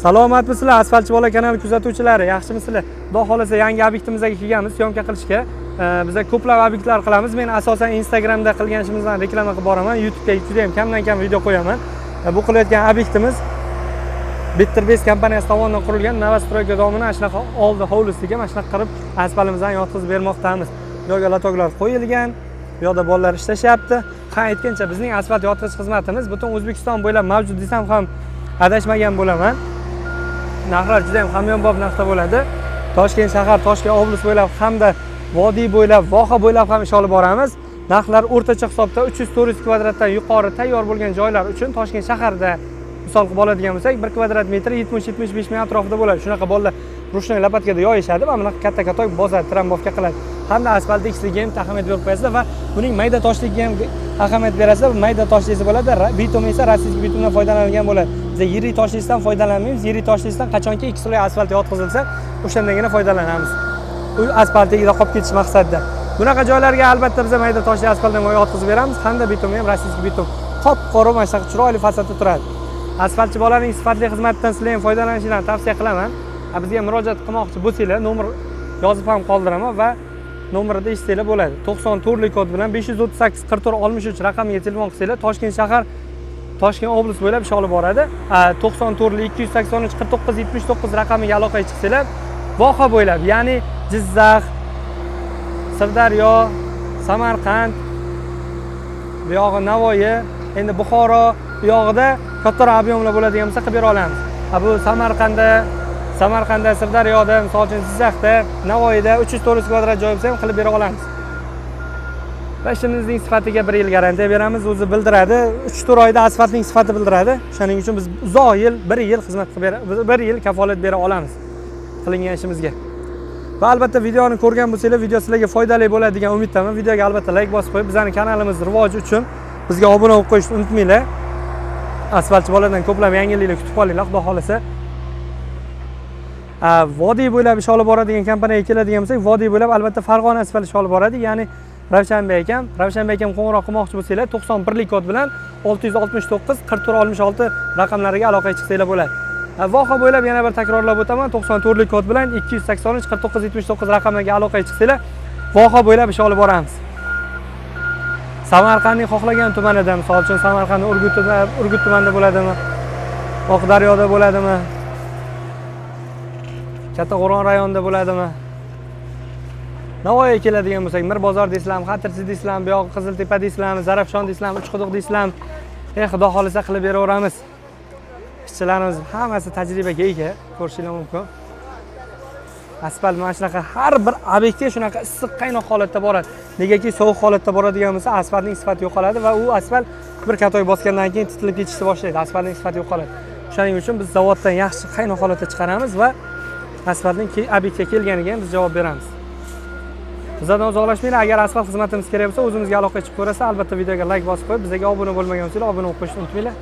Salomatmisizlar Asfaltchi bola kanali kuzatuvchilari, yaxshimisizlar? Xudo xolasa yangi obyektimizga kelganmiz, syomka qilishga. Biz ko'plab obyektlar qilamiz. Men asosan Instagramda qilgan ishimizdan reklama qilib boraman. YouTube'ga juda ham kamdan-kam video qo'yaman. Bu qilayotgan obyektimiz Bitterbase kompaniyasi tomonidan qurilgan Novostroyga domini shunaqa oldi hovlisiga mana shunaqa qilib asfaltimizdan yotqizib bermoqdamiz. Bu yerga lotoklar qo'yilgan. Bu yerda bolalar ishlashyapti. Qani aytgancha bizning asfalt yotqizish xizmatimiz butun O'zbekiston bo'ylab mavjud desam ham adashmagan bo'laman. Narxlar juda ham hamyonbop narxda bo'ladi. Toshkent shahar, Toshkent oblast bo'ylab hamda vodiy bo'ylab, voha bo'ylab ham ish olib boramiz. Narxlar o'rtacha hisobda 300-400 kvadratdan yuqori tayyor bo'lgan joylar uchun Toshkent shaharida misol qilib oladigan bo'lsak, 1 kvadrat metr 70-75 ming atrofida bo'ladi. Shunaqa bolalar rushnoy lapatkada yoyishadi va bunaqa katta-katta bozor trambovka qiladi. Hamda asfalt ekisligiga ham ahamiyat berib qo'yasizlar va buning mayda toshligiga ham ahamiyat berasizlar. Mayda toshlaysiz bo'ladi, bitum esa rossiyskiy bitumdan foydalanilgan bo'ladi. Biz yirik toshlikdan foydalanmaymiz. Yirik toshlikdan qachonki ikki sloy asfalt yotqizilsa, o'shandagina foydalanamiz. U asfalt tagida qolib ketish maqsadida. Bunaqa joylarga albatta biz mayda toshli asfaltdan yotqizib beramiz. Hamda bitum ham rossiyskiy bitum. Qop-qora mana shunaqa chiroyli fasadda turadi. Asfaltchi bolaning sifatli xizmatidan sizlar ham foydalanishingizni tavsiya qilaman. Bizga murojaat qilmoqchi bo'lsanglar, nomer yozib ham qoldiraman va nomerida eshitsanglar bo'ladi. 94 kod bilan 538 44 63 raqamiga telefon qilsanglar, Toshkent shahar, Toshkent oblast bo'ylab ish olib boradi. 94 283 49 79 raqamiga aloqaga chiqsanglar, voha bo'ylab, ya'ni Jizzax, Sirdaryo, Samarqand, bu yog'i Navoiy, endi Buxoro bu yog'ida kattaroq ob'yomlar bo'ladigan bo'lsa qilib bera olamiz. Bu Samarqandda, Sirdaryoda, misol uchun Jizzaxda, Navoiyda 300-400 kvadrat joy bo'lsa ham qilib bera olamiz. Va ishimizning sifatiga 1 yil garantiya beramiz. O'zi bildiradi, 3-4 oyda asfaltning sifati bildiradi. Shuning uchun biz uzoq yil, 1 yil xizmat qilib 1 yil kafolat bera olamiz qilingan ishimizga. Va albatta videoni ko'rgan bo'lsanglar, video sizlarga foydali bo'ladi degan umiddaman. Videoga albatta like bosib qo'yib, bizning kanalimiz rivoji uchun bizga obuna bo'lib qo'yishni unutmanglar. Asfaltchi boladan ko'plab yangiliklar kutib qolinglar, xudo xolasa. Vodiy bo'ylab ish olib boradigan kompaniyaga keladigan bo'lsak, vodiy bo'ylab albatta Farg'ona asfalt ish olib boradi. Ya'ni Ravshanbek akam qo'ng'iroq qilmoqchi bo'lsanglar, 91 kod bilan 669 44 66 raqamlariga aloqaga chiqsanglar bo'ladi. Voha bo'ylab yana bir takrorlab o'taman, 94 kod bilan 283 49 79 raqamiga aloqaga chiqsanglar, voha bo'ylab ish olib boramiz. Samarqandning xohlagan tumanida, misol uchun Samarqand Urgut tumanida bo'ladimi? Oqdaryoda bo'ladimi? Kattaqo'rg'on rayonida bo'ladimi? Navoiyga keladigan bo'lsak, Mirbozor deysizlarmi, Xatirchi deysizlarmi, bu yoq Qiziltepa deysizlarmi, Zarafshon deysizlarmi, Uchquduq deysizlarmi? Xudo xolasa qilib beraveramiz. Ishchilarimiz hammasi tajribaga ega, ko'rishingiz mumkin. Asfalt mana shunaqa har bir obyektga shunaqa issiq qaynoq holatda boradi. Negaki sovuq holatda boradigan bo'lsa, asfaltning sifati yo'qoladi va u asfalt bir katoy bosgandan keyin titilib ketishni boshlaydi. Asfaltning sifati yo'qoladi. Shuning uchun biz zavoddan yaxshi qaynoq holatda chiqaramiz va asfaltning obyektga kelganiga ham biz javob beramiz. Bizdan uzoqlashmanglar. Agar asfalt xizmatimiz kerak bo'lsa, o'zimizga aloqa chiqib ko'rasiz. Albatta videoga like bosib qo'yib, bizga obuna bo'lmagan bo'lsangiz, obuna bo'lib qo'yishni unutmanglar.